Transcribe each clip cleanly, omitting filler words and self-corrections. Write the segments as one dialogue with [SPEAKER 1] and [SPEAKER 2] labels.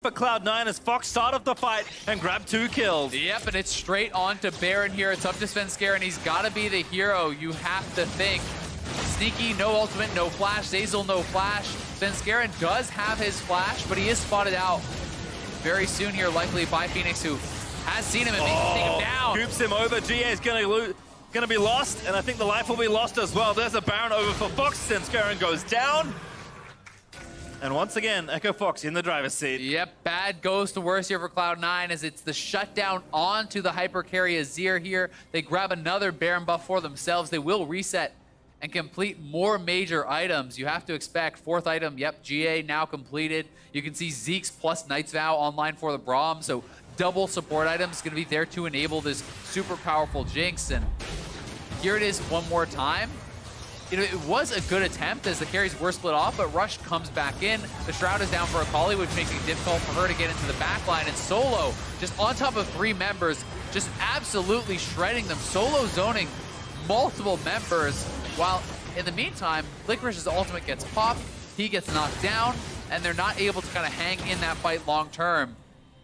[SPEAKER 1] For Cloud9 as Fox started the fight and grabbed 2 kills.
[SPEAKER 2] Yep, and it's straight on to Baron here. It's up to Svenskeren, and he's got to be the hero. You have to think. Sneaky, no ultimate, no flash. Zeyzal, no flash. Svenskeren does have his flash, but he is spotted out very soon here, likely by Phoenix, who has seen him and may take him down.
[SPEAKER 1] Scoops him over. GA is going to be lost, and I think the life will be lost as well. There's a Baron over for Fox. Svenskeren goes down. And once again, Echo Fox in the driver's seat.
[SPEAKER 2] Yep, bad goes to worse here for Cloud9 as it's the shutdown onto the hyper carry Azir here. They grab another Baron buff for themselves. They will reset and complete more major items. You have to expect 4th item, yep, GA now completed. You can see Zeke's plus Knight's Vow online for the Braum, so double support items going to be there to enable this super powerful Jinx. And here it is one more time. You know, it was a good attempt as the carries were split off, but Rush comes back in. The Shroud is down for Akali, which makes it difficult for her to get into the back line. And Solo, just on top of 3 members, just absolutely shredding them. Solo zoning multiple members, while in the meantime, Licorish's ultimate gets popped, he gets knocked down, and they're not able to kind of hang in that fight long term.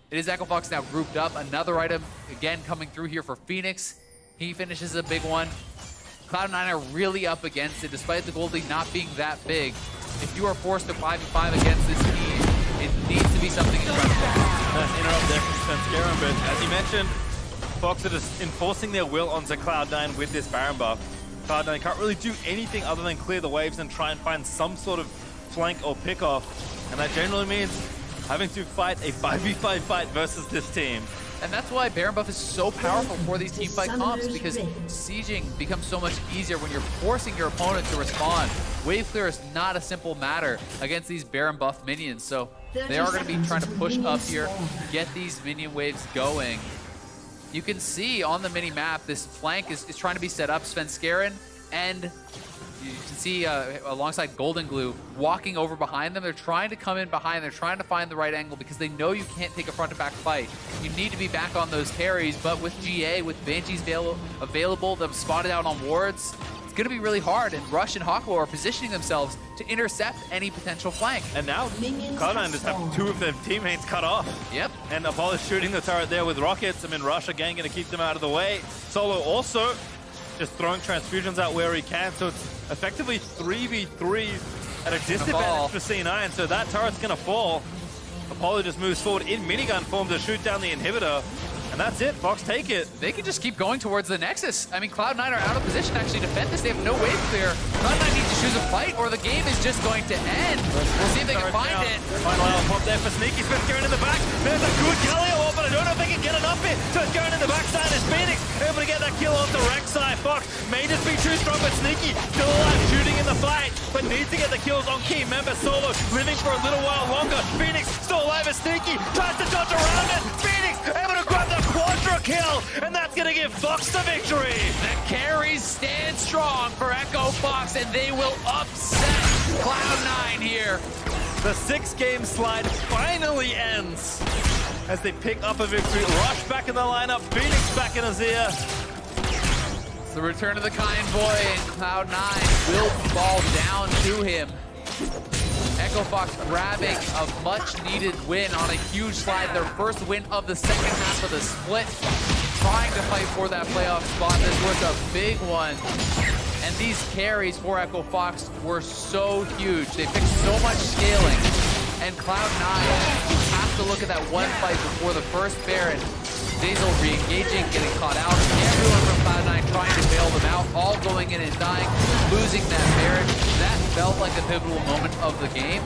[SPEAKER 2] It is Echo Fox now grouped up. Another item, again, coming through here for Phoenix. He finishes a big one. Cloud9 are really up against it, despite the gold lead not being that big. If you are forced to 5v5 against this team, it needs to be something incredible.
[SPEAKER 1] Nice interrupt there from Svenskeren, but as you mentioned, Fox are just enforcing their will onto Cloud9 with this Baron buff. Cloud9 can't really do anything other than clear the waves and try and find some sort of flank or pick-off, and that generally means having to fight a 5v5 fight versus this team.
[SPEAKER 2] And that's why Baron buff is so powerful for these teamfight comps, because sieging becomes so much easier when you're forcing your opponent to respond. Wave clear is not a simple matter against these Baron buff minions, so they are going to be trying to push up here, get these minion waves going. You can see on the mini-map, this flank is trying to be set up. Svenskeren and you can see alongside Golden Glue walking over behind them. They're trying to come in behind. They're trying to find the right angle because they know you can't take a front-to-back fight. You need to be back on those carries, but with GA, with Banshees available, them spotted out on wards, it's going to be really hard, and Rush and Hawkwo are positioning themselves to intercept any potential flank.
[SPEAKER 1] And now Cloud9 just have 2 of their teammates cut off.
[SPEAKER 2] Yep.
[SPEAKER 1] And Apollo's shooting the turret there with rockets. I mean, Rush again going to keep them out of the way. Solo also just throwing transfusions out where he can, so it's effectively 3v3 at a disadvantage for C9, so that turret's gonna fall. Apollo just moves forward in minigun form to shoot down the inhibitor, and that's it. Fox take it.
[SPEAKER 2] They can just keep going towards the Nexus. I mean, Cloud9 are out of position to actually defend this. They have no wave clear. Cloud9 needs to choose a fight, or the game is just going to end. We'll see if they can find it.
[SPEAKER 1] Final out pop there for Sneaky. Svenskeren in the back. There's a good Galio off, but I don't know if they can get enough here. Svenskeren in the backside is Phoenix able to get that kill off the Rek'Sai. Fox may just be too strong, but Sneaky still alive, shooting in the fight, but needs to get the kills on key member Solo, living for a little while longer. Phoenix still alive as Sneaky tries to dodge around it. Phoenix able to grab the quadra kill, and that's going to give Fox the victory.
[SPEAKER 2] The carries stand strong for Echo Fox, and they will upset Cloud9 here.
[SPEAKER 1] The 6-game slide finally ends as they pick up a victory. Rush back in the lineup, Phoenix back in Azir.
[SPEAKER 2] It's the return of the kind boy, and Cloud9 will fall down to him. Echo Fox grabbing a much-needed win on a huge slide, their first win of the second half of the split. Trying to fight for that playoff spot. This was a big one. And these carries for Echo Fox were so huge. They picked so much scaling. And Cloud9, you have to look at that one fight before the first Baron. Zeyzal re-engaging, getting caught out. Everyone from Cloud9 trying to bail them out, all going in and dying, losing that Baron. That felt like a pivotal moment of the game,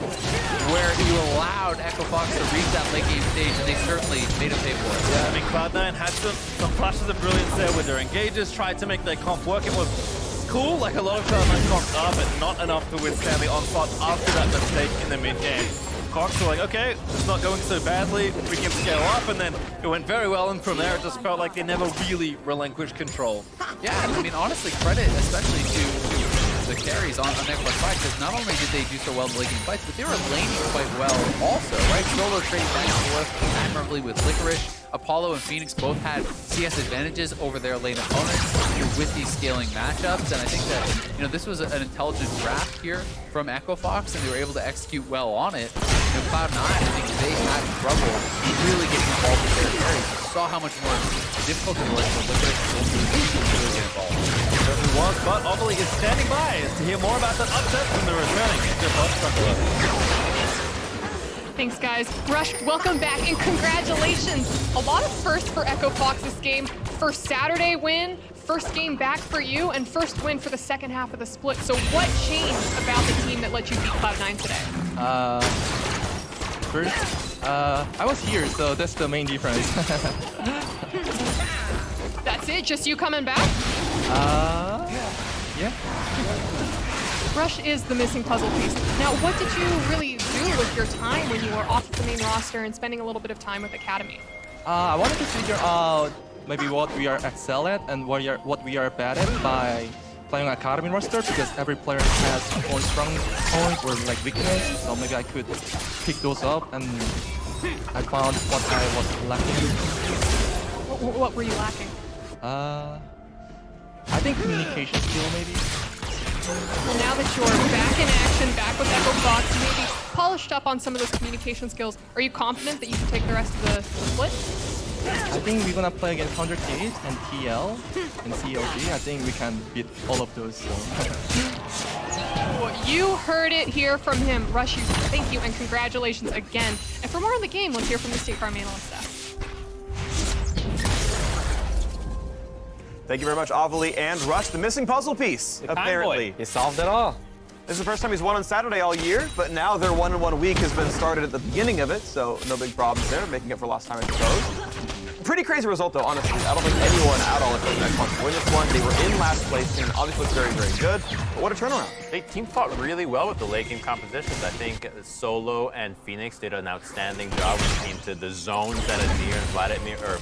[SPEAKER 2] where you allowed Echo Fox to reach that late game stage, and they certainly made them pay for it.
[SPEAKER 1] Yeah, I mean, Cloud9 had some flashes of brilliance there with their engages, tried to make their comp work. It was cool, like a lot of Cloud9 comps are, but not enough to withstand the onslaught after that mistake in the mid-game. Cox were like, okay, it's not going so badly, we can scale up, and then it went very well, and from there it just felt like they never really relinquished control.
[SPEAKER 2] Yeah, I mean, honestly, credit especially to the carries on Echo's fight, because not only did they do so well in the late game fights, but they were laning quite well also, right? Solo trading back and forth admirably with Licorice. Apollo and Phoenix both had CS advantages over their lane opponents with these scaling matchups, and I think that this was an intelligent draft here from Echo Fox, and they were able to execute well on it. Cloud9, I think they had trouble really getting involved with their carries. You saw how much more difficult it was for Licorice to really get involved.
[SPEAKER 1] It certainly was, but Ovally is standing by to hear more about that upset from the returning Interpod.
[SPEAKER 3] Thanks, guys. Rush, welcome back, and congratulations. A lot of firsts for Echo Fox this game. First Saturday win, first game back for you, and first win for the second half of the split. So what changed about the team that let you beat Cloud9 today?
[SPEAKER 4] First, I was here, so that's the main difference.
[SPEAKER 3] That's it? Just you coming back?
[SPEAKER 4] Yeah.
[SPEAKER 3] Rush is the missing puzzle piece. Now, what did you really do with your time when you were off the main roster and spending a little bit of time with Academy?
[SPEAKER 4] I wanted to figure out maybe what we are excel at and what we are bad at by playing Academy roster, because every player has one strong point or like weakness, so maybe I could pick those up, and I found what I was lacking.
[SPEAKER 3] What were you lacking?
[SPEAKER 4] I think communication skill maybe.
[SPEAKER 3] Well, now that you're back in action, back with Echo Fox, maybe polished up on some of those communication skills, are you confident that you can take the rest of the split?
[SPEAKER 4] I think we're gonna play against 100K and TL and CLG. I think we can beat all of those. So.
[SPEAKER 3] Well, you heard it here from him. Rush, you, thank you and congratulations again. And for more on the game, let's hear from the State Farm analyst staff.
[SPEAKER 5] Thank you very much, Ovally and Rush. The missing puzzle piece, apparently.
[SPEAKER 6] He solved it all.
[SPEAKER 5] This is the first time he's won on Saturday all year, but now their 1-in-1 week has been started at the beginning of it, so no big problems there, making up for lost time, I suppose. Pretty crazy result, though, honestly. I don't think anyone at all expected Xbox to win this one. They were in last place, and obviously looks very, very good. But what a turnaround.
[SPEAKER 6] They team fought really well with the late game compositions. I think Solo and Phoenix did an outstanding job when it came to the zones that Azir and Vladimir create,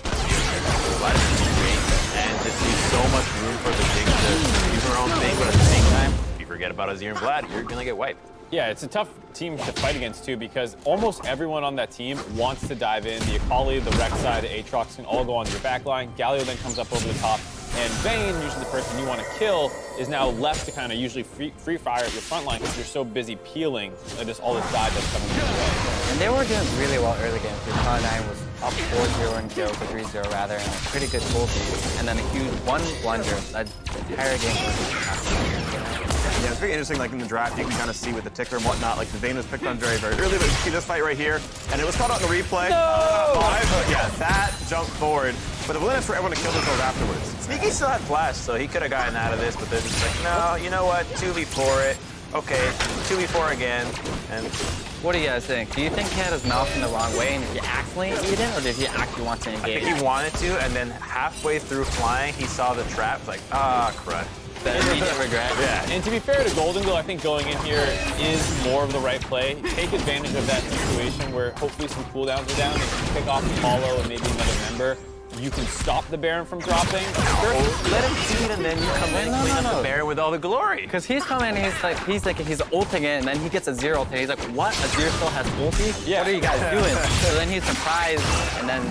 [SPEAKER 6] and just leaves so much room for the Jinx to do their own thing, but at the same time, if you forget about Azir and Vlad, you're gonna get wiped.
[SPEAKER 7] Yeah, it's a tough team to fight against, too, because almost everyone on that team wants to dive in. The Akali, the Rek'Sai, the Aatrox can all go on your back line. Galio then comes up over the top. And Vayne, usually the person you want to kill, is now left to kind of usually free fire at your front line because you're so busy peeling just all this dive that's coming your way.
[SPEAKER 8] And they were doing really well early game. Cloud9 was up 4-0 and 0 for 3-0 rather, and a pretty good goal lead. And then a huge one blunder. That entire game was happening.
[SPEAKER 5] Yeah, it's very interesting, like in the draft, you can kind of see with the ticker and whatnot, like the Vayne was picked on very, very early, but you see this fight right here, and it was caught out in the replay.
[SPEAKER 7] No!
[SPEAKER 5] Yeah, that jumped forward. But a willingness for everyone to kill themselves afterwards.
[SPEAKER 6] Sneaky still had flash, so he could have gotten out of this, but they're just like, no, you know what, 2v4 it. Okay, 2v4 again, and...
[SPEAKER 8] What do you guys think? Do you think he had his mouth in the wrong way and he accidentally ate it, or did he actually want to engage?
[SPEAKER 6] I think he wanted to, and then halfway through flying, he saw the trap, like, crud.
[SPEAKER 8] That immediate regret.
[SPEAKER 6] Yeah.
[SPEAKER 7] And to be fair to Golden Goal, I think going in here is more of the right play. Take advantage of that situation where hopefully some cooldowns are down. If you pick off Apollo and maybe another member, you can stop the Baron from dropping.
[SPEAKER 6] Let him see it, and then you come in and clean up the Baron with all the glory.
[SPEAKER 8] Because he's coming and he's ulting it, and then he gets a zero ult. He's like, what? Azir still has ulti?
[SPEAKER 7] Yeah.
[SPEAKER 8] What are you guys doing? So then he's surprised, and then...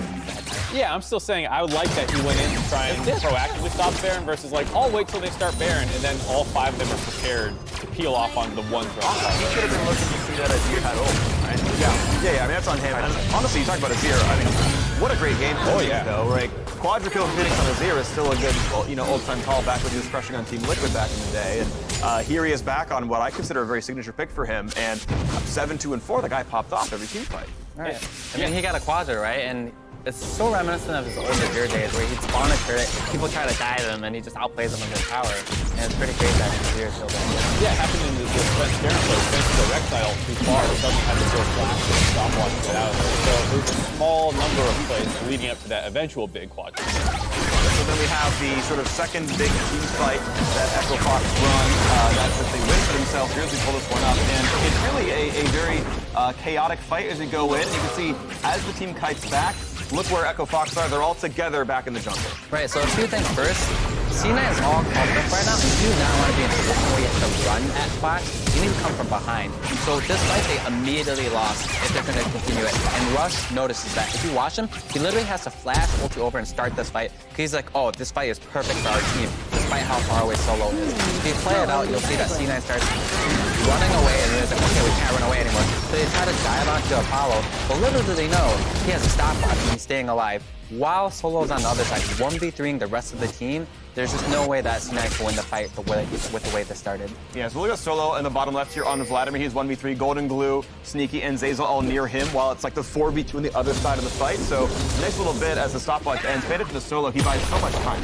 [SPEAKER 7] Yeah, I'm still saying I would like that he went in to try and proactively stop Baron versus like, I'll wait till they start Baron, and then all 5 of them are prepared to peel off on the one throw.
[SPEAKER 6] He should have been looking to see that Azir had ult, right?
[SPEAKER 5] Yeah, I mean, that's on him. And honestly, you talk about Azir, I mean, what a great game for him, though, right? Quadra kill Phoenix on Azir is still a good, old-time call back when he was crushing on Team Liquid back in the day. And here he is back on what I consider a very signature pick for him. And 7-2-4, the guy popped off every team fight.
[SPEAKER 8] Right. I mean, he got a Quadra, right? And it's so reminiscent of his old Azir days where he'd spawn a turret, people try to dive him, and he just outplays them in their power. And it's pretty great that Azir killed him.
[SPEAKER 7] Yeah, it happened in the French Baron play. Thanks to the Rek'Sai ult too far, it doesn't have to go flash and stopwatch to get out of there. So there's a small number of plays leading up to that eventual big quad.
[SPEAKER 5] So then we have the sort of second big team fight that Echo Fox run. That's if they win for themselves. Here's who pulled this one up. And it's really a very chaotic fight as we go in. You can see as the team kites back, look where Echo Fox are. They're all together back in the jungle.
[SPEAKER 8] Right, so a few things first. C9 is all clumped up right now. You do not want to be in a position where you have to run at Fox. You need to come from behind. So this fight, they immediately lost if they're going to continue it. And Rush notices that. If you watch him, he literally has to flash ulti over and start this fight. Because he's like, oh, this fight is perfect for our team, despite how far away Solo is. If you play it out, you'll see that C9 starts running away, and then it's like, okay, we can't run away anymore. So they try to dive onto Apollo, but little do they know, he has a stopwatch and he's staying alive. While Solo's on the other side, 1v3ing the rest of the team, there's just no way that C9 can win the fight with the way this started.
[SPEAKER 5] Yeah, so look at Solo in the bottom left here on Vladimir. He's 1v3, Golden Glue, Sneaky, and Zeyzal all near him, while it's like the 4v2 on the other side of the fight. So next little bit as the stopwatch ends, pay attention to Solo, he buys so much time.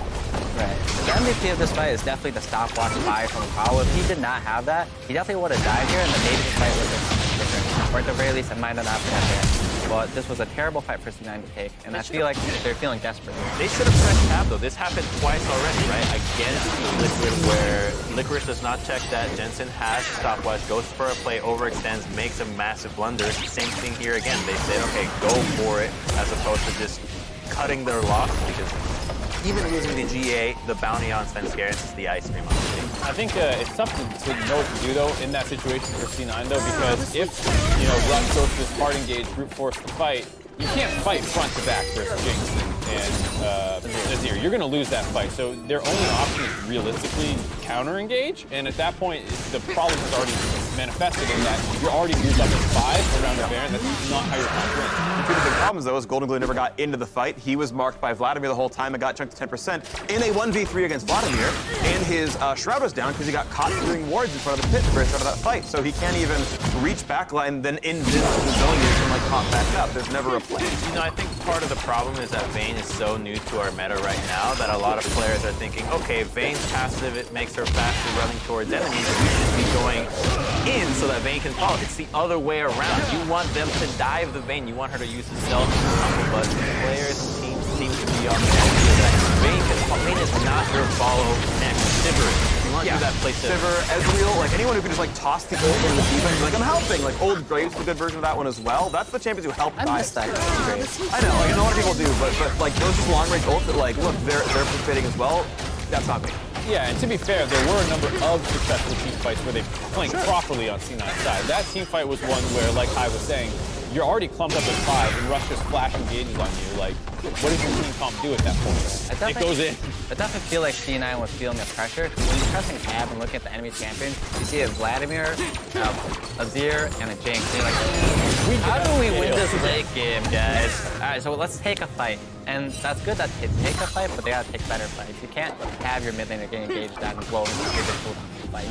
[SPEAKER 8] Right. The MVP of this fight is definitely the stopwatch buy from Apollo. If he did not have that, he definitely would have died here, and then maybe the fight would have been different. Or at the very least, it might have not been there. But this was a terrible fight for C9 to take, and I feel like they're feeling desperate.
[SPEAKER 6] They should have pressed tab, though. This happened twice already, right? Against Liquid, where Licorice does not check that. Jensen has stopwatch, goes for a play, overextends, makes a massive blunder. Same thing here again. They said, okay, go for it, as opposed to just cutting their loss, because even losing the GA, the bounty on Svenskeren is the ice cream on the thing.
[SPEAKER 7] I think it's tough to know what to do, though, in that situation for C9, though, because if, Rush goes to this hard engage, brute force the fight, you can't fight front to back versus Jinx and Azir. You're going to lose that fight. So their only option is realistically counter engage, and at that point, the problem is already manifested in that you're already used up at 5 around the Baron. That's not how you're countering.
[SPEAKER 5] Two of the big problems, though, is Golden Glue never got into the fight. He was marked by Vladimir the whole time and got chunked to 10% in a 1v3 against Vladimir, and his Shroud was down because he got caught doing wards in front of the pit for the start of that fight. So he can't even reach backline, then invis the zone here and pop back up. There's never a plan.
[SPEAKER 6] I think part of the problem is that Vayne is so new to our meta right now that a lot of players are thinking, okay, Vayne's passive, it makes her faster running towards enemies. We should be going in so that Vayne can follow. It's the other way around. You want them to dive the Vayne. You want her to use the stealth, but players and teams seem to be on the idea that Vayne is not your follow next Sivir. You want to do that play
[SPEAKER 5] Sivir, Ezreal, like anyone who can just toss the ult into the defense, like I'm helping. Like Old Graves is a good version of that one as well. That's the champions who help
[SPEAKER 8] I miss that.
[SPEAKER 5] I know, a lot of people do, but like those just long range ults that look, they're participating as well. That's not me.
[SPEAKER 7] Yeah, and to be fair, there were a number of successful team fights where they played properly on C9's side. That team fight was one where, like Hai was saying, you're already clumped up at 5 and Rush just flash engages on you. Like, what does your team comp do at that point? It goes in.
[SPEAKER 8] I definitely feel like C9 was feeling the pressure. When you're pressing tab and looking at the enemy champions, you see a Vladimir, Azir, and a Jinx. And you're like, how do we win this late game, guys? All right, so let's take a fight. And that's good that they take a fight, but they gotta take better fights. You can't have your mid laner getting engaged down and blow into the fight.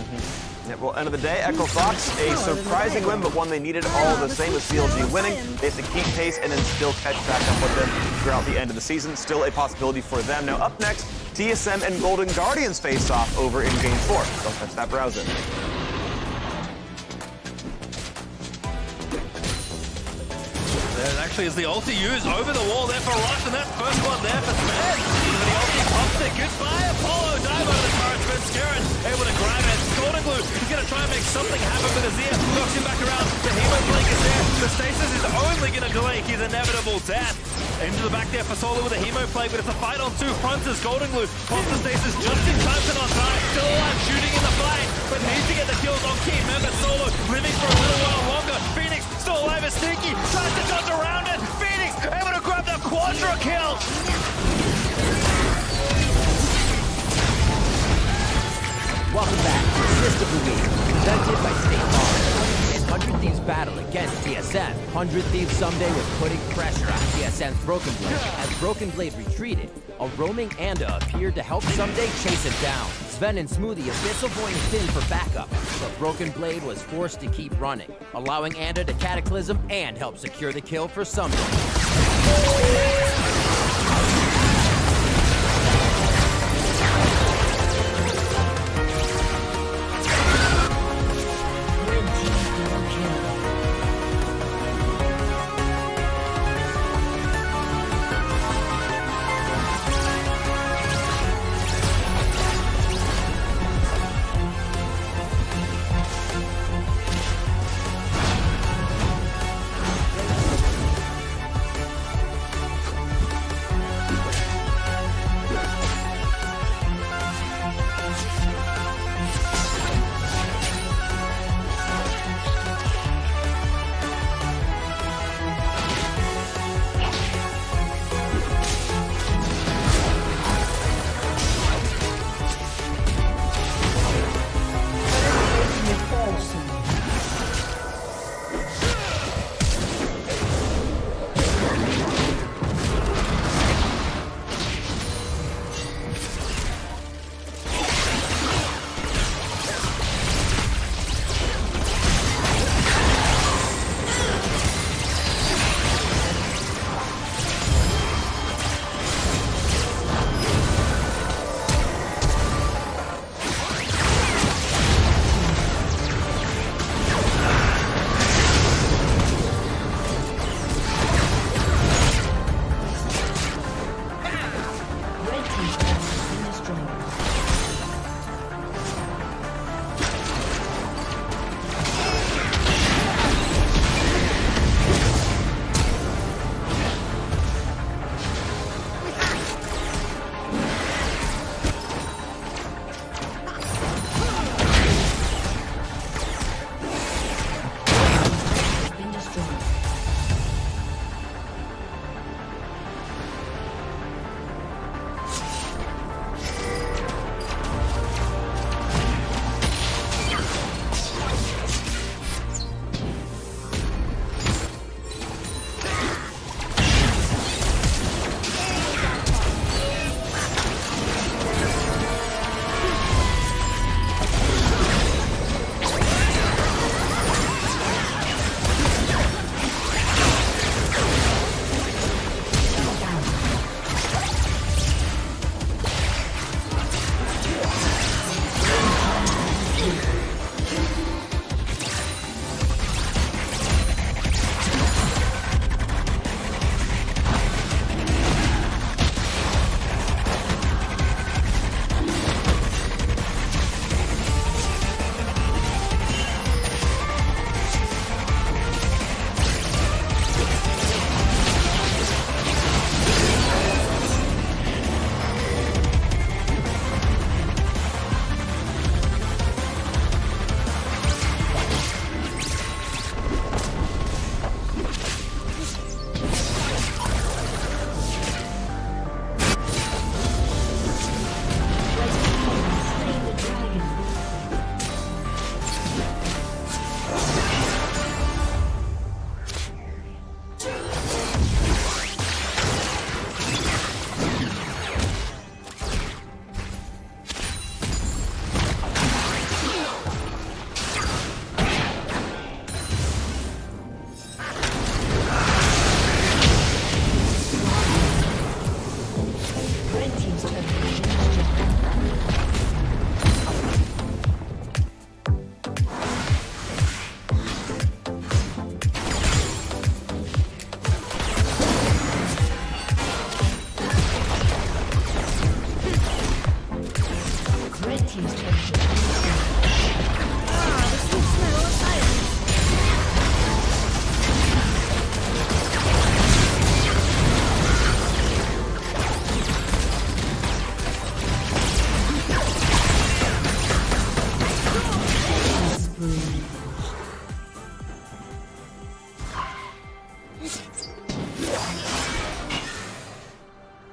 [SPEAKER 5] Yeah, well, end of the day, Echo Fox, a surprising win, but one they needed all the same with CLG winning. They have to keep pace and then still catch back up with them throughout the end of the season. Still a possibility for them. Now up next, TSM and Golden Guardians face off over in Game 4. Don't touch that browser.
[SPEAKER 1] There actually is the ulti used over the wall there for Rush, and that first one there for Sven. The ulti pops it, good fire. Apollo dive over the turret. Svenskeren able to grab it. Golden Glue, he's going to try and make something happen with Azir. Knocks him back around. The Hemo Blink is there. The stasis is only going to delay his inevitable death. Into the back there for Solo with a Hemo Plague, but it's a fight on 2 fronts as Golden Glue pops the stasis just in time to not die. Still alive, shooting in the fight, but needs to get the kills on key. Remember, Solo living for a little while longer. Phoenix still alive as Sneaky tries to dodge around it. Phoenix able to grab the quadra kill.
[SPEAKER 9] Welcome back to Assist of the Week, presented by State Farm. In 100 Thieves battle against TSM, 100 Thieves someday was putting pressure on TSM's Broken Blade. As Broken Blade retreated, a roaming Anda appeared to help Someday chase it down. Sven and Smoothie Abyssal Void Thin for backup, but Broken Blade was forced to keep running, allowing Anda to Cataclysm and help secure the kill for Someday.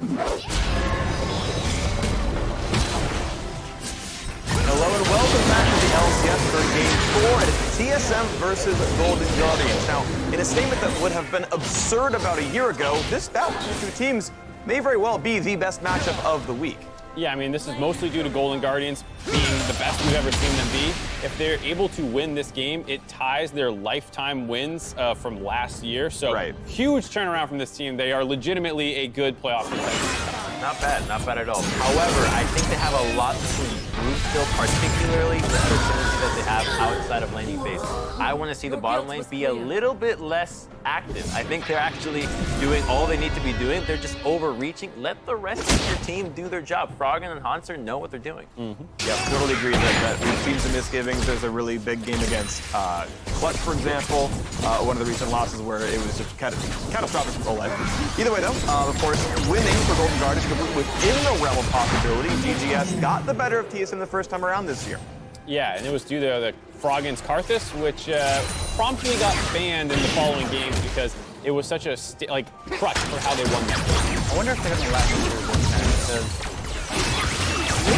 [SPEAKER 5] Hello and welcome back to the LCS for Game 4, and it's TSM versus Golden Guardians. Now, in a statement that would have been absurd about a year ago, this bout between the two teams may very well be the best matchup of the week.
[SPEAKER 7] Yeah, I mean, this is mostly due to Golden Guardians being the best we've ever seen them be. If they're able to win this game, it ties their lifetime wins from last year. So huge turnaround from this team. They are legitimately a good playoff contender.
[SPEAKER 6] Not bad at all. However, I think they have a lot to improve still, particularly with the synergy that they have outside of laning phase. I want to see the bottom lane be a little bit less active. I think they're actually doing all they need to be doing. They're just overreaching. Let the rest of your team do their job. Froggen and Hanser know what they're doing.
[SPEAKER 5] Yeah, totally agree that we've seen some misgivings. There's a really big game against Clutch, for example, one of the recent losses where it was just catastrophic for OLED. Either way, though, of course, winning for Golden Guardians within the realm of possibility. GGS got the better of TSM the first time around this year.
[SPEAKER 7] Yeah, and it was due to the Froggen's Karthus, which promptly got banned in the following games because it was such a crutch for how they won that game.
[SPEAKER 8] I wonder if they're going to let him do this time.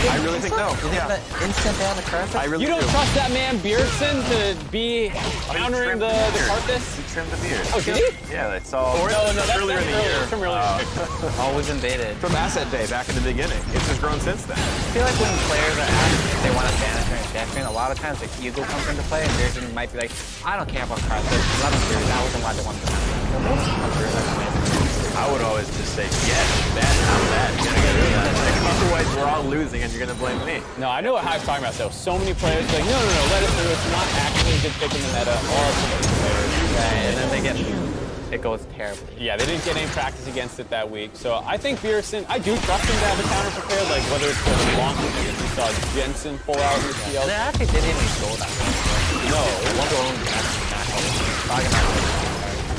[SPEAKER 5] I really think no.
[SPEAKER 8] Yeah. Instant ban the Karthus?
[SPEAKER 5] I really
[SPEAKER 7] You don't trust that man Bjergsen to be countering the Karthus?
[SPEAKER 6] He trimmed the beard.
[SPEAKER 7] Oh, did he?
[SPEAKER 6] Yeah, that's all.
[SPEAKER 7] No, that's
[SPEAKER 5] earlier in the year.
[SPEAKER 7] From earlier.
[SPEAKER 8] Always invaded.
[SPEAKER 5] From Asset Day back in the beginning. It's just grown since then.
[SPEAKER 8] I feel like when players are asked if they want to ban it during Deathrain, a lot of times the ego comes into play, and Bjergsen might be like, I don't care about Karthus. Let them do it. That wasn't why they wanted to ban it.
[SPEAKER 6] I would always just say, yes, bad, not bad. You gotta get rid of that. Otherwise, we're all losing, and you're gonna blame me.
[SPEAKER 7] No, I know what Hive's talking about, though. So many players like, no, let it through. It's not actually a good pick in the meta. All some of these players.
[SPEAKER 8] Right, and then they get, it goes terribly.
[SPEAKER 7] Yeah, they didn't get any practice against it that week. So I think Bjergsen, I do trust him to have a counter prepared, like whether it's for the long game we saw Jensen pull out in the CL.
[SPEAKER 8] They actually didn't even go that way.
[SPEAKER 7] No,
[SPEAKER 8] One goal in the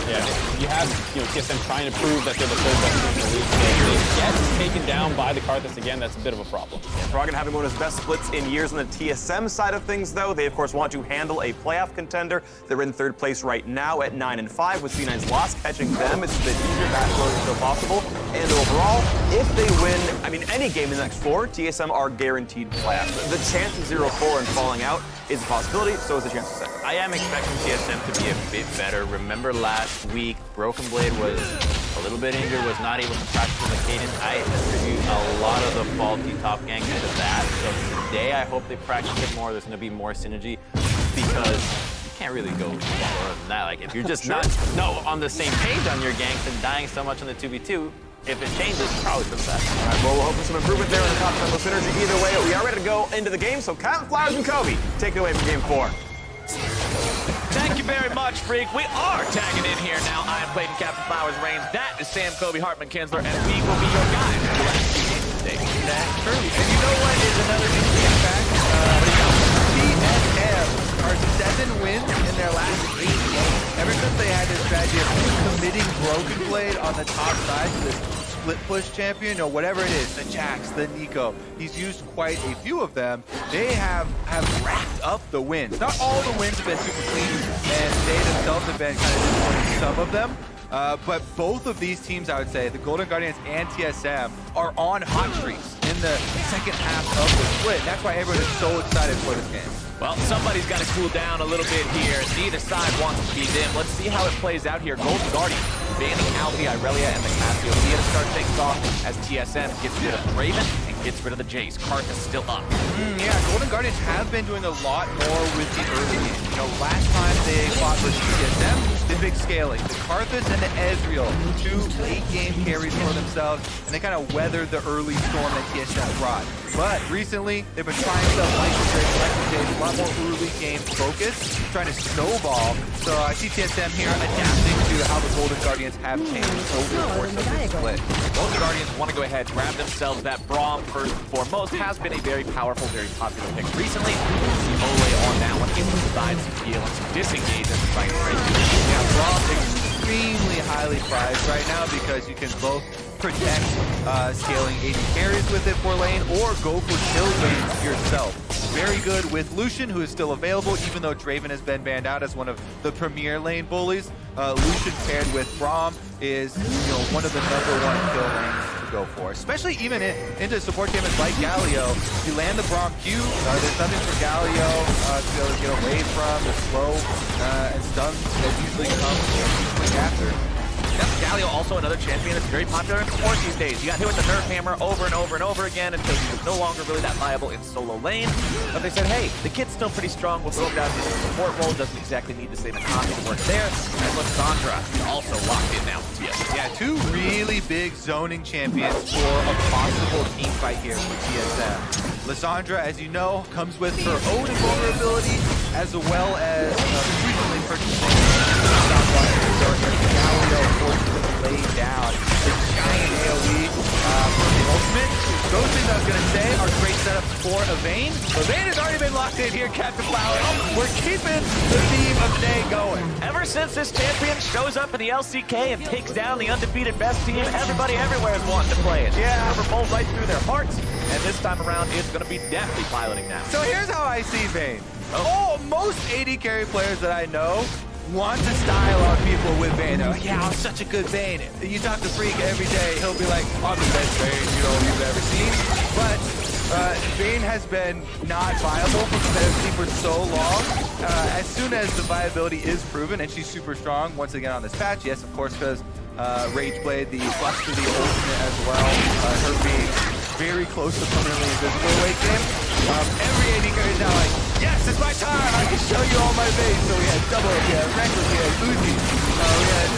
[SPEAKER 7] yeah, you have TSM trying to prove that they're the third best team in the league. If they get taken down by the Karthus again, that's a bit of a problem.
[SPEAKER 5] Froggen having one of his best splits in years on the TSM side of things, though. They, of course, want to handle a playoff contender. They're in third place right now at 9-5, with C9's loss catching them. It's a bit easier. That road is still possible. And overall, if they win, I mean, any game in the next 4, TSM are guaranteed playoffs. The chance of 0-4 and falling out is a possibility, so is the chance of second.
[SPEAKER 6] I am expecting TSM to be a bit better. Remember last week, Broken Blade was a little bit injured, was not able to practice with the cadence. I attribute a lot of the faulty top gank to that. So today, I hope they practice it more. There's going to be more synergy because you can't really go more than that. Like, if you're just not on the same page on your ganks and dying so much on the 2v2, if it changes, probably for the best.
[SPEAKER 5] All right, well, we'll hope for some improvement there in the top tempo synergy. Either way, we are ready to go into the game. So, Captain Flowers and Kobe, take it away from Game 4.
[SPEAKER 1] Thank you very much, Freak. We are tagging in here now. I am Clayton Captain Flowers Reigns. That is Sam Kobe Hartman Kinsler, and we will be your guide for the last few games today. That's true. And you know what is another interesting fact? TSM are 7 wins in their last 8 games. Ever since they had this strategy of committing Broken Blade on the top side to this split push champion, or whatever it is, the Jax, the Nico. He's used quite a few of them. They have racked up the wins. Not all the wins have been super clean, and they themselves have been kind of disappointing some of them. But both of these teams, I would say, the Golden Guardians and TSM, are on hot streaks in the second half of the split. And that's why everyone is so excited for this game. Well, somebody's got to cool down a little bit here. Neither side wants to be them. Let's see how it plays out here. Golden Guardian banning out the Irelia and the Cassiopeia to start things off as TSM gets rid of Draven and gets rid of the Jace. Karthus still up. Yeah, Golden Guardians have been doing a lot more with the early game. You know, last time they fought versus TSM, the big scaling. The Karthus and the Ezreal, 2 late-game carries for themselves, and they kind of weathered the early storm that TSM brought. But recently, they've been trying stuff like a lot more early game focus, trying to snowball. So I see TSM here adapting to how the Golden Guardians have changed over the course of this split. Golden Guardians want to go ahead, grab themselves that Braum first and foremost. Has been a very powerful, very popular pick recently. Ole on that one, able to provide some heal and some disengage as a fight break. Yeah, Braum extremely highly prized right now because you can both protect scaling AD carries with it for lane, or go for kill lanes yourself. Very good with Lucian, who is still available, even though Draven has been banned out as one of the premier lane bullies. Lucian paired with Braum is one of the #1 kill lanes
[SPEAKER 10] go for, especially even into support damage like Galio. You land the Braum Q, there's nothing for Galio to be able to get away from the slow and stun that usually comes quick after.
[SPEAKER 5] Yep, Galio also another champion that's very popular in support these days. You got hit with the Nerf Hammer over and over and over again until he was no longer really that viable in solo lane. But they said, hey, the kid's still pretty strong. We'll throw him down to the support role. Doesn't exactly need the same economy to work there. And Lissandra is also locked in now with TSM.
[SPEAKER 10] Yeah, two really big zoning champions for a possible team fight here for TSM. Lissandra, as you know, comes with her own invulnerability, as well as frequently purchasing Galio forcibly laid down the giant AoE for the ultimate. Those things I was going to say are great setups for Evane. Evane has already been locked in here, Captain Flower. We're keeping the theme of day going.
[SPEAKER 5] Ever since this champion shows up in the LCK and takes down the undefeated best team, everybody everywhere is wanting to play it. Yeah, Hammer falls right through their hearts, and this time around it's going to be definitely piloting now.
[SPEAKER 10] So here's how I see Vayne. Most AD carry players that I know want to style on people with Vayne. They're like, yeah, I'm such a good Vayne. You talk to Freak every day, he'll be like, I'm the best Vayne you've ever seen. But Vayne has been not viable for competitive team for so long. As soon as the viability is proven, and she's super strong once again on this patch, yes, of course, because Rageblade, the plus to the ultimate as well, her being very close to permanently invisible late game. Every AD carry is now like, yes, it's my time, I can show you all my Vayne. So we had Double, we had Reckless, we had Uzi, we had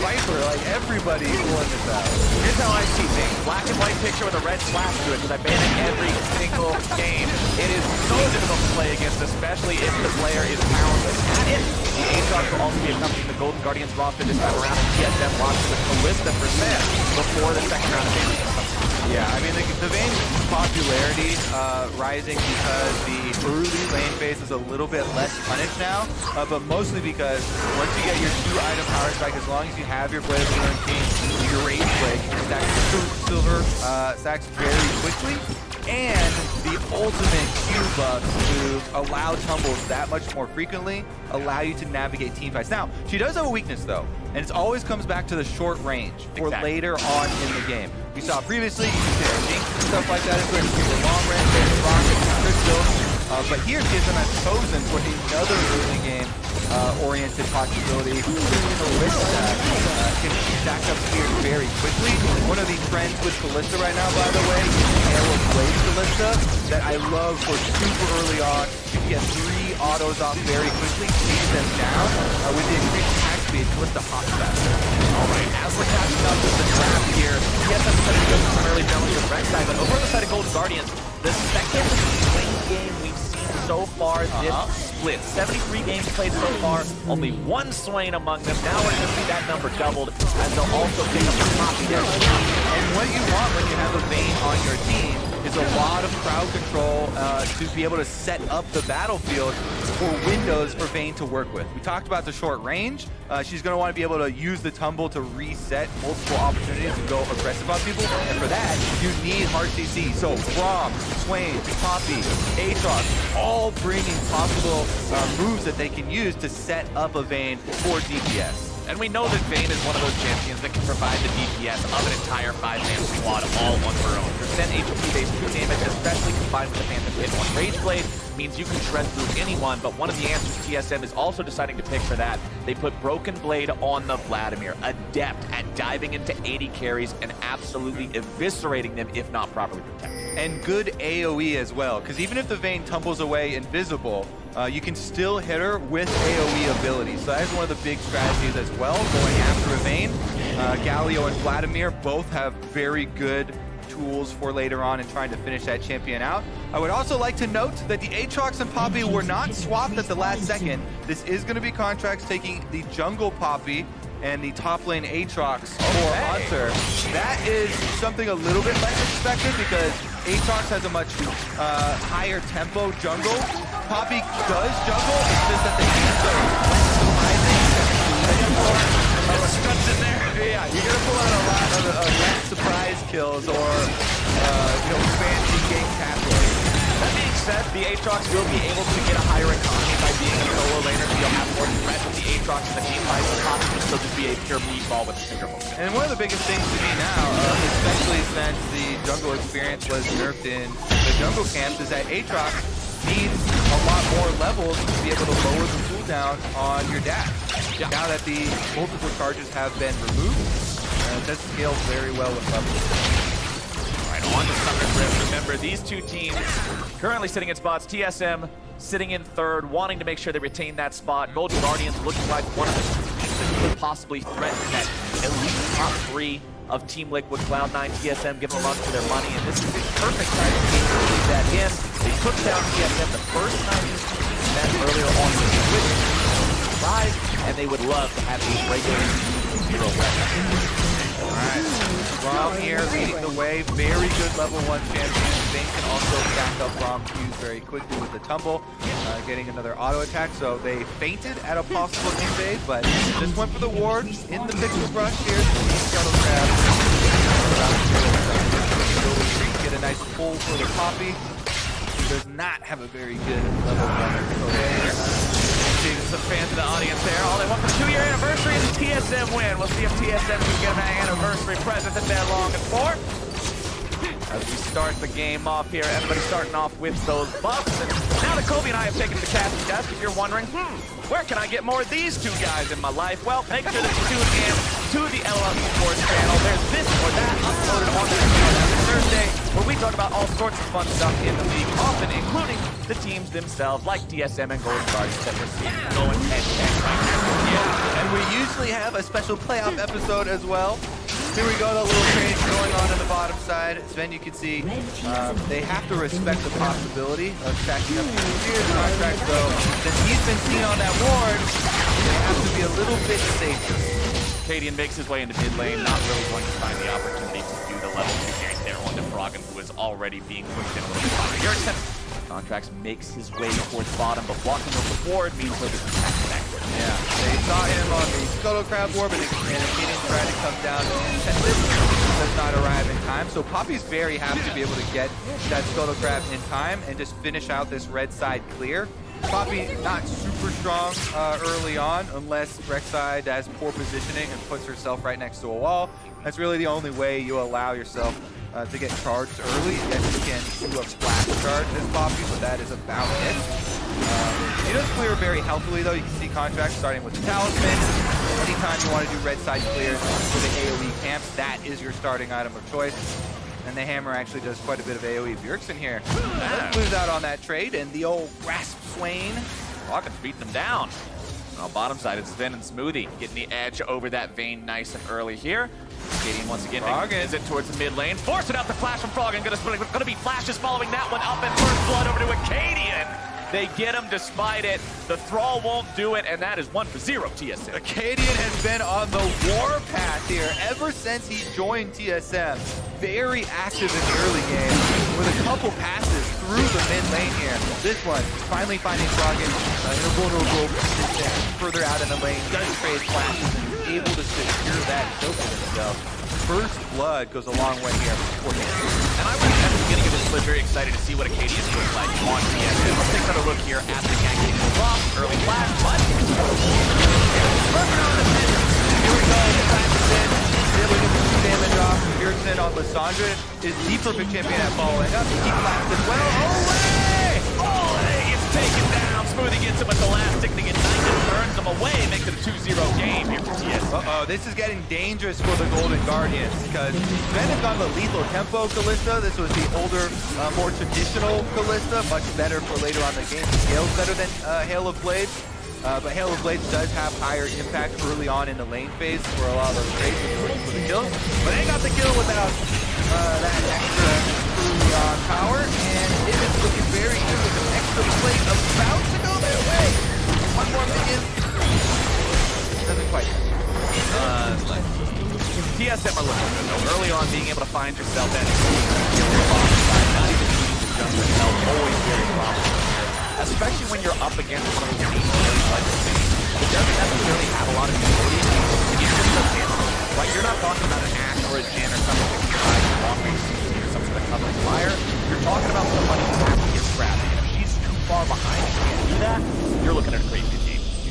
[SPEAKER 10] Viper, like everybody pulling this out.
[SPEAKER 5] Here's how I see things. Black and white picture with a red slash to it, because I ban it every single game. It is so difficult to play against, especially if the player is powerless at it. The Aatrox will also be accompanying the Golden Guardians roster this time around, and TSM launches with Kalista for Sam before the second round of games.
[SPEAKER 10] Yeah, I mean, the Vayne popularity rising because the early lane phase is a little bit less punished now, but mostly because once you get your 2-item power spike, as long as you have your Blade Blue and King, your Rage Blade, you can stack silver stacks very quickly, and the ultimate Q buffs to allow tumbles that much more frequently, allow you to navigate team fights. Now, she does have a weakness though, and it always comes back to the short range or later on in the game. We saw previously, you can hit Jinx and stuff like that, into the long range, rocket, crystal. But here, TSM has chosen for another early game oriented possibility. Kalista can stack up here very quickly. One of the trends with Kalista right now, by the way, Halo Blade Kalista, that I love for super early on. You can get 3 autos off very quickly, speed them down. With the increased attack speed, Kalista hops faster.
[SPEAKER 5] Alright, as we're catching up with the draft here, TSM started to go some early damage with Rek'Sai, but over on the side of Golden Guardians, the second swing game we've seen so far this split. 73 games played so far, only 1 Swain among them. Now we're going to see that number doubled, as they'll also pick up the top here.
[SPEAKER 10] And what you want when you have a Vayne on your team is a lot of crowd control to be able to set up the battlefield for windows for Vayne to work with. We talked about the short range. She's going to want to be able to use the tumble to reset multiple opportunities to go aggressive on people. And for that, you need hard CC. So Braum, Swain, Poppy, Aatrox, all bringing possible moves that they can use to set up a Vayne for DPS.
[SPEAKER 5] And we know that Vayne is one of those champions that can provide the DPS of an entire 5-man squad all on her own. Percent HP-based 2 damage, especially combined with the Phantom Hit 1 Rage Blade, means you can shred through anyone, but one of the answers TSM is also deciding to pick for that. They put Broken Blade on the Vladimir, adept at diving into 80 carries and absolutely eviscerating them if not properly protected.
[SPEAKER 10] And good AoE as well, because even if the Vayne tumbles away invisible, you can still hit her with AoE abilities. So that is one of the big strategies as well, going after a Vayne. Galio and Vladimir both have very good tools for later on and trying to finish that champion out. I would also like to note that the Aatrox and Poppy were not swapped at the last second. This is going to be Contracts taking the jungle Poppy and the top lane Aatrox for Hunter. That is something a little bit less expected because Aatrox has a much higher tempo jungle. Poppy does jungle, it's just that the games are less surprising. In there. Yeah, you're gonna pull out a lot of less surprise kills or fancy game tackling.
[SPEAKER 11] That being said, the Aatrox will be able to get a higher economy by being a solo laner, so you'll have more threat with the Aatrox and the team fight. The Poppy will still just be a pure meatball with a finger focus.
[SPEAKER 10] And one of the biggest things to me now, especially since the jungle experience was nerfed in the jungle camps, is that Aatrox needs a lot more levels to be able to lower the cooldown on your dash. Yeah. Now that the multiple charges have been removed, this scales very well with levels.
[SPEAKER 11] Right, on to Summer Drift. Remember, these two teams currently sitting in spots. TSM sitting in third, wanting to make sure they retain that spot. Golden Guardians looking like one of the teams that could possibly threaten that elite top 3 of Team Liquid, Cloud9, TSM, give them a run for their money, and this is the perfect time to lead that in. They took down TSM the first time these two teams met earlier on in the Switch, and they would love to have a regular 0 record.
[SPEAKER 10] Alright, Rom here leading the way, very good level 1 champion. Vayne can also stack up Rom Q's very quickly with the tumble, getting another auto attack, so they feinted at a possible invade, but just went for the ward in the pixel brush here. Scuttle Crab. Get a nice pull for the Poppy. He does not have a very good level 1.
[SPEAKER 11] Some fans in the audience there. All they want for the 2-year anniversary is a TSM win. We'll see if TSM can get an anniversary present that they're longing for. As we start the game off here, everybody starting off with those buffs. And now that Kobe and I have taken to the casting desk, if you're wondering, where can I get more of these two guys in my life? Well, make sure that you tune in to the LoL Esports channel. There's this or that uploaded on the channel every Thursday, where we talk about all sorts of fun stuff in the league, often including the teams themselves, like TSM and Golden Guardians that we're seeing going head-to-head right now.
[SPEAKER 10] Yeah, and we usually have a special playoff episode as well. Here we go, the little trade going on in the bottom side. Sven, you can see they have to respect the possibility of stacking up Sears contract, so since he's been seen on that ward, they have to be a little bit safer.
[SPEAKER 11] Cadian makes his way into mid lane, not really going to find the opportunity to do the level 2 carry there on the Froggen, who is already being pushed in a little bit by Yerksen. Contracts makes his way towards bottom, but blocking over the ward means he'll just attack back.
[SPEAKER 10] Yeah, they saw him on the Scuttle Crab Orb, and Cadian tried to come down and test it. Does not arrive in time, so Poppy's very happy to be able to get that Scuttle Crab in time and just finish out this red side clear. Poppy not super strong early on, unless Rek'Sai has poor positioning and puts herself right next to a wall. That's really the only way you allow yourself to get charged early. Yes, you can do a splash charge as Poppy, but that is about it. He does clear very healthily, though. You can see contracts starting with the Talisman. Anytime you want to do red side clears for the AoE camps, that is your starting item of choice. And the hammer actually does quite a bit of AoE. Bjergsen here does lose out on that trade, and the old Grasp Swain.
[SPEAKER 11] Froggen's beating him down. On the bottom side, it's Sven and Smoothie getting the edge over that Vayne nice and early here. Cadian once again is it towards the mid lane. Forcing out the flash from Froggen. Gonna be flashes following that one up, and first blood over to Cadian. They get him despite it. The Thrall won't do it, and that is 1 for 0 TSM.
[SPEAKER 10] Cadian has been on the warpath here ever since he joined TSM. Very active in the early game with a couple passes through the mid lane here. This one, finally finding Froggen in a vulnerable position further out in the lane. Does trade flashes and is able to secure that kill for himself. First blood goes a long way here for him.
[SPEAKER 11] And I was at the beginning of this split very excited to see what Acadian looks like on TSM. Let's take another look here at the ganking drop. Early flash, but working on the pin.
[SPEAKER 10] Here we go, the flash is in. Able to get the 2 damage off. Bjergsen on Lissandra is the perfect champion at following up. He flashed as well. Olay!
[SPEAKER 11] Olay gets taken down. Smoothie gets him with the last tick to get 9 and turns him away. Makes it a 2-0 game here for TSM.
[SPEAKER 10] Uh-oh, this is getting dangerous for the Golden Guardians because Sven has gone the lethal tempo Kalista. This was the older, more traditional Kalista, much better for later on in the game. Scales better than Hail of Blades. But Hail of Blades does have higher impact early on in the lane phase for a lot of those trades for the kills. But they got the kill without that extra early on power, and it is looking very good with an extra plate about to go their way. One more minion. Doesn't quite.
[SPEAKER 11] TSM are looking good though. Early on, being able to find yourself at your bottom side, not even needing to jump yourself, always very promising. Especially when you're up against one of the teams like the City. It doesn't necessarily have a lot of utility. It's just a hit. Right? You're not talking about an Ashe or a Jhin or something that can provide long range CC or some sort of cover fire. You're talking about somebody who has to get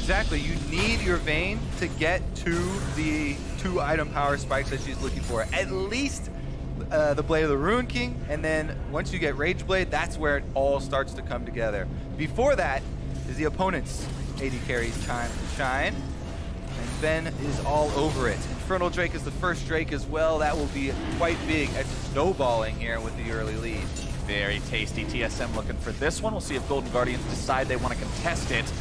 [SPEAKER 10] Exactly. You need your Vayne to get to the 2 item power spikes that she's looking for. At least the Blade of the Rune King, and then once you get Rage Blade, that's where it all starts to come together. Before that is the opponent's AD carry's time to shine, and Ben is all over it. Infernal Drake is the first Drake as well. That will be quite big at snowballing here with the early lead.
[SPEAKER 11] Very tasty. TSM looking for this one. We'll see if Golden Guardians decide they want to contest it.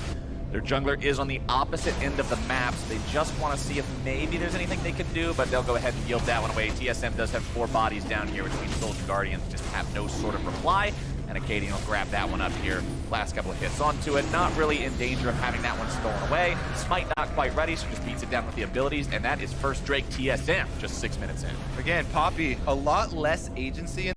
[SPEAKER 11] Their jungler is on the opposite end of the map, so they just want to see if maybe there's anything they can do, but they'll go ahead and yield that one away. TSM does have 4 bodies down here, which means Golden Guardians just have no sort of reply, and Acadian will grab that one up here. Last couple of hits onto it. Not really in danger of having that one stolen away. Smite not quite ready, so just beats it down with the abilities, and that is first Drake TSM, just 6 minutes in.
[SPEAKER 10] Again, Poppy, a lot less agency in